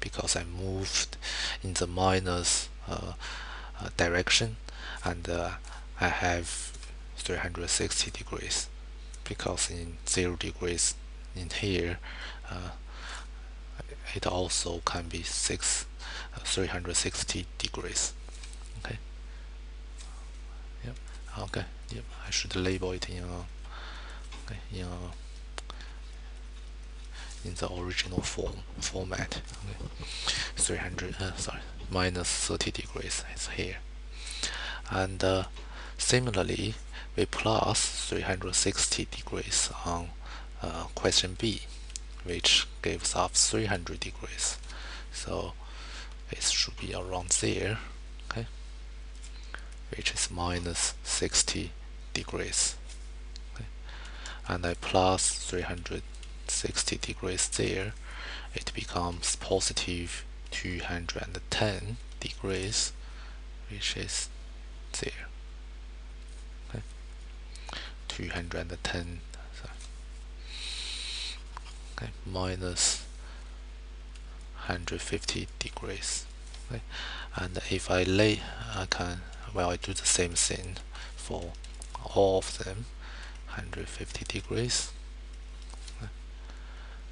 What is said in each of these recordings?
because I moved in the minus direction, and I have 360 degrees, because in 0 degrees in here it also can be 360 degrees. Okay. Yep. Okay. Yep. I should label it in in the original format. Okay. 300. Sorry, minus 30 degrees is here, and similarly we plus 360 degrees on question B, which gives us 300 degrees. So it should be around there, okay, which is minus 60 degrees. Okay. And I plus 360 degrees there, it becomes positive 210 degrees, which is there. Okay. 210. Okay, minus 150 degrees. Okay. And if I I do the same thing for all of them. 150 degrees, okay,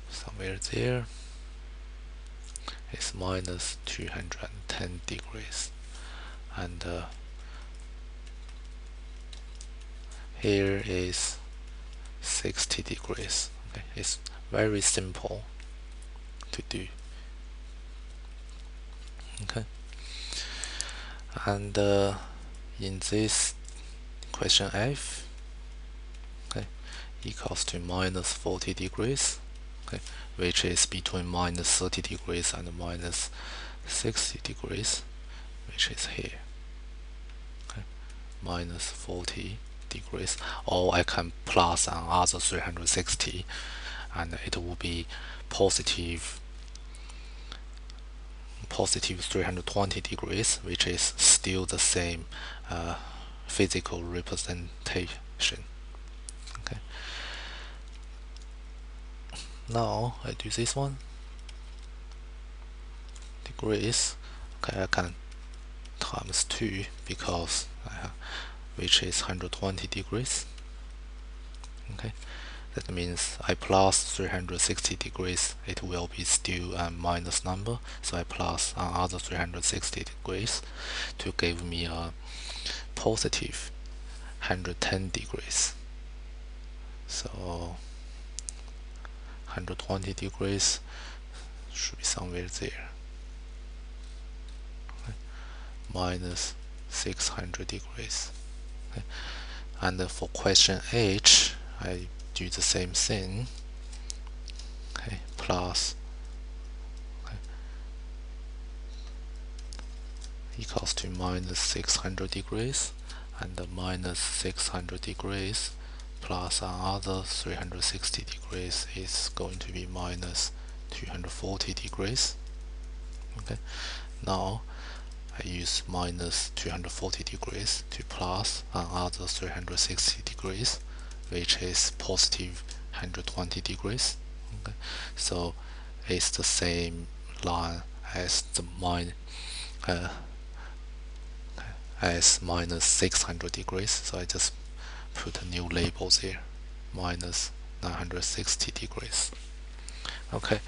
somewhere there is minus 210 degrees, and here is 60 degrees. Okay, it's very simple to do. Okay, and in this question F, okay, equals to minus 40 degrees, okay, which is between minus 30 degrees and minus 60 degrees, which is here. Okay, minus 40 degrees, or I can plus another 360, and it will be positive 320 degrees, which is still the same physical representation. Okay. Now I do this one. Degrees. Okay, I can times 2 because which is 120 degrees. Okay. That means I plus 360 degrees, it will be still a minus number, so I plus another 360 degrees to give me a positive 110 degrees. So 120 degrees should be somewhere there. Okay. Minus 600 degrees. Okay. And for question H, I do the same thing. Okay, plus, okay, equals to minus 600 degrees, and the minus 600 degrees plus another 360 degrees is going to be minus 240 degrees. Okay, now I use minus 240 degrees to plus another 360 degrees, which is positive 120 degrees. Okay, so it's the same line as the as minus 600 degrees, so I just put a new label there, minus 960 degrees. Okay,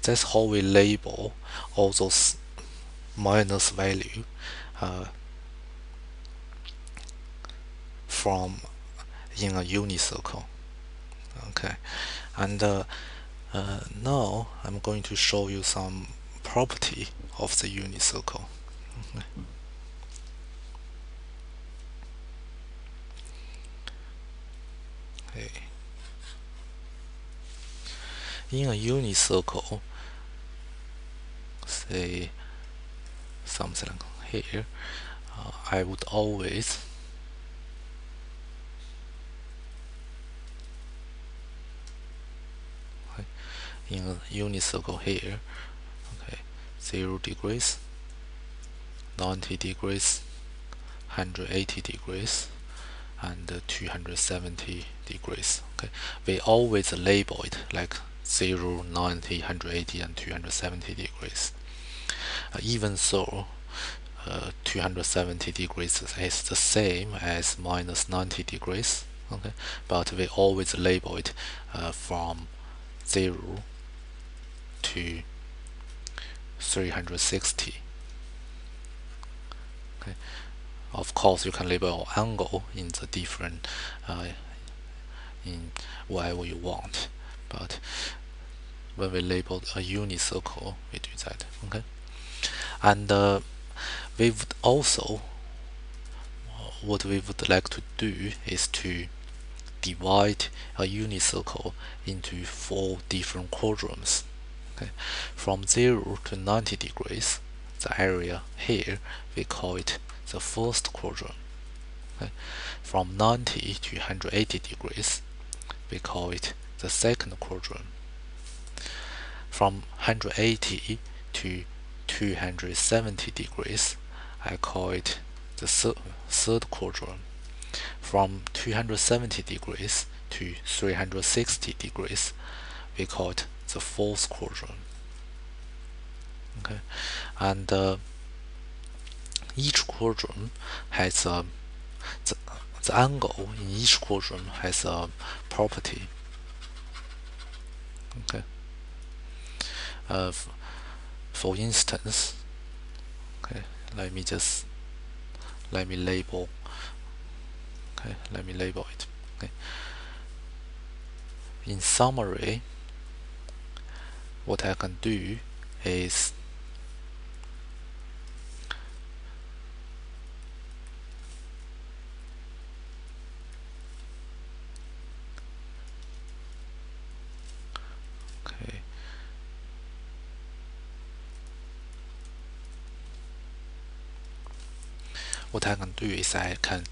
that's how we label all those minus value from in a unicircle. Okay, and now I'm going to show you some property of the unicircle. Okay. In a unicircle, say something like here, I would always in a unicircle here, okay, 0 degrees, 90 degrees, 180 degrees, and 270 degrees. Okay, we always label it like 0, 90, 180, and 270 degrees. Even so, 270 degrees is the same as minus 90 degrees, okay, but we always label it from 0 to 360. Okay. Of course, you can label angle in the different in whatever you want, but when we label a unit circle, we do that. Okay, and we would also what we would like to do is to divide a unit circle into 4 different quadrants. Okay, from 0 to 90 degrees, the area here we call it the first quadrant. Okay, from 90 to 180 degrees, we call it the second quadrant. From 180 to 270 degrees, I call it the third quadrant. From 270 degrees to 360 degrees, we call it the fourth quadrant. Okay, and each quadrant has the angle in each quadrant has a property. Okay, for instance, okay, let me label. Okay, let me label it. Okay. In summary, what I can do is okay. What I can do is I can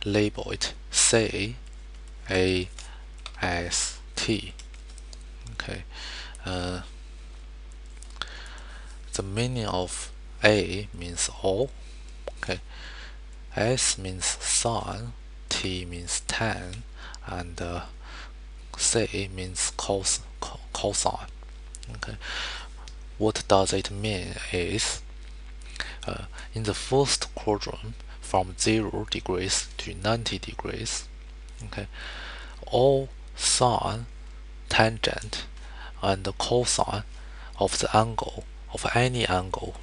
label it say A S T. Okay, the meaning of A means all. Okay, S means sine, T means tan, and C means cosine. Okay, what does it mean is in the first quadrant from 0 degrees to 90 degrees, okay, all sine, tangent, and cosine of the angle of any angle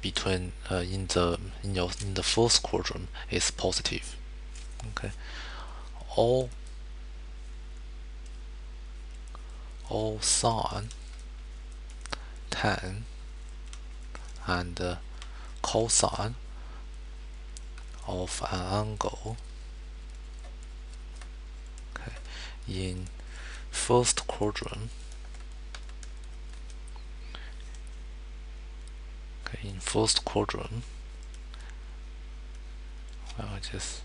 between in the first quadrant is positive. Okay, all sine, tan, and cosine of an angle, okay, in first quadrant, okay, in first quadrant, I'll just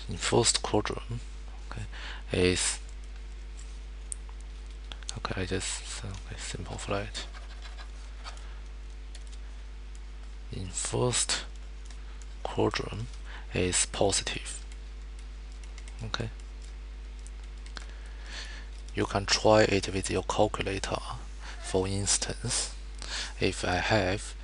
in first quadrant, okay, is okay. I just simplify it. In first quadrant is positive. Okay, you can try it with your calculator. For instance, if I have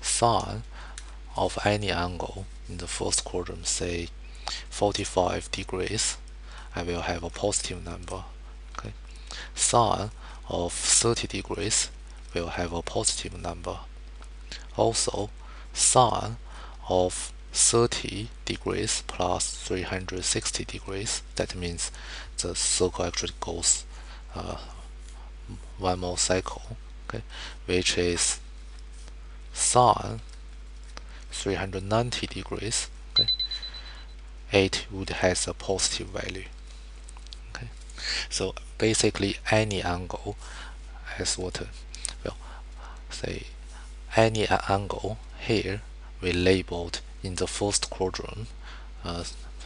sine of any angle in the first quadrant, say 45 degrees, I will have a positive number. Okay, sine of 30 degrees will have a positive number. Also, sine of 30 degrees plus 360 degrees, that means the circle actually goes one more cycle, okay, which is sine 390 degrees, okay, it would have a positive value. Okay, so basically any angle has what, well, say any angle here we labeled in the first quadrant.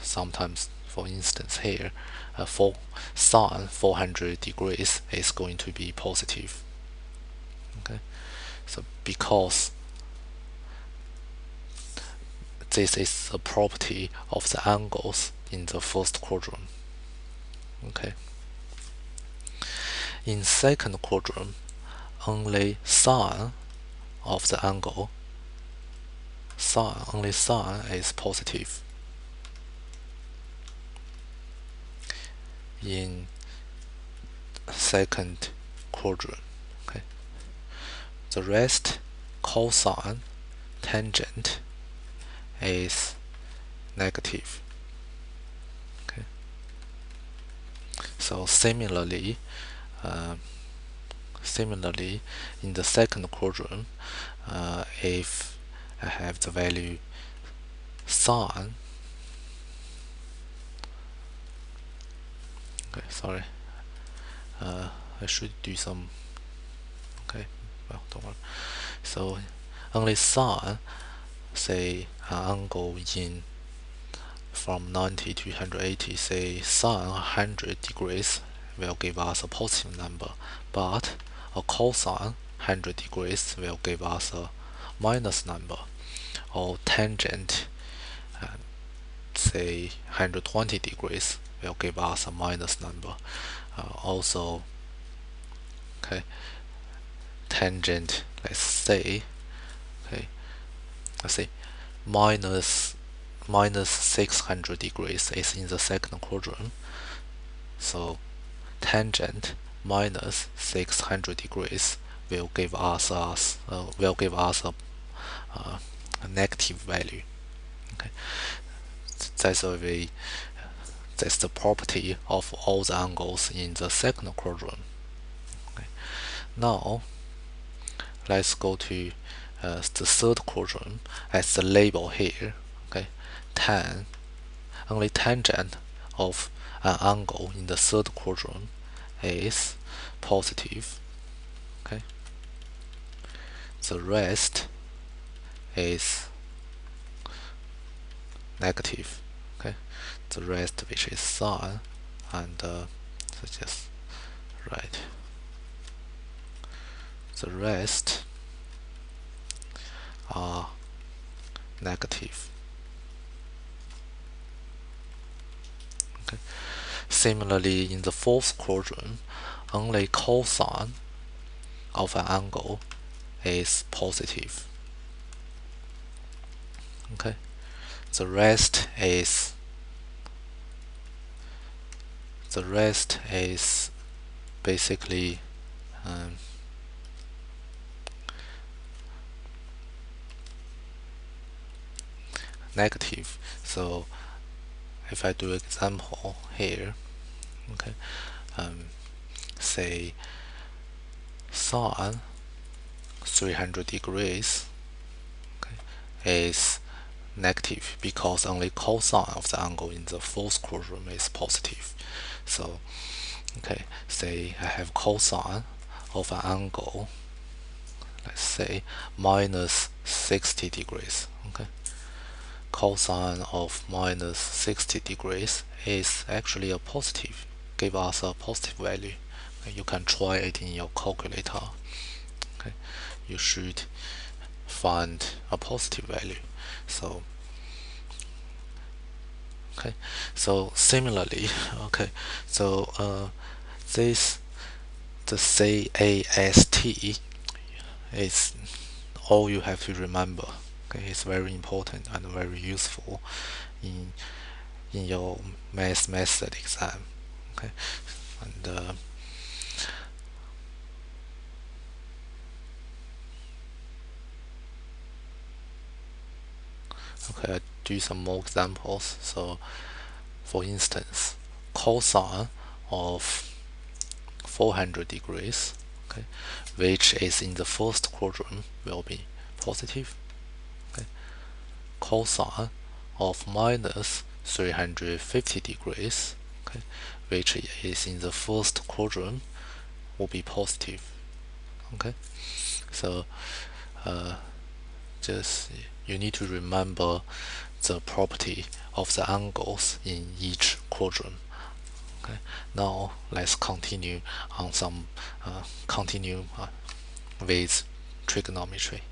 Sometimes, for instance, here for sine 400 degrees is going to be positive. Okay, so because this is a property of the angles in the first quadrant. Okay, in second quadrant, only sine of the angle, only sine is positive. In second quadrant, okay, the rest, cosine, tangent, is negative. Okay, so similarly, in the second quadrant, if I have the value sine, okay, sorry, I should do some, okay, well, don't worry. So only sine, say an angle in from 90 to 180, say sine 100 degrees will give us a positive number, but a cosine 100 degrees will give us a minus number, or tangent say 120 degrees will give us a minus number. Also, okay, tangent, let's say minus 600 degrees is in the second quadrant, so tangent minus 600 degrees will give us a negative value. Okay, that's a way. That's the property of all the angles in the second quadrant. Okay. Now let's go to the third quadrant as the label here. Okay, only tangent of an angle in the third quadrant is positive. Okay, the rest is negative. Okay, the rest, which is sine, and so just write the rest are negative. Okay. Similarly, in the fourth quadrant, only cosine of an angle is positive. Okay, the rest is basically negative. So if I do example here, okay, say sine 300 degrees, okay, is negative because only cosine of the angle in the fourth quadrant is positive. So okay, say I have cosine of an angle, let's say minus 60 degrees. Okay, cosine of minus 60 degrees is actually a positive, give us a positive value. You can try it in your calculator. Okay, you should find a positive value. So okay, so similarly, okay, so this the CAST is all you have to remember. Okay, it's very important and very useful in your math method exam. Okay, and okay, I do some more examples. So for instance, cosine of 400 degrees, okay, which is in the first quadrant, will be positive. Okay, cosine of minus 350 degrees, okay, which is in the first quadrant, will be positive. Okay, so just you need to remember the property of the angles in each quadrant. Okay, now let's continue on some with trigonometry.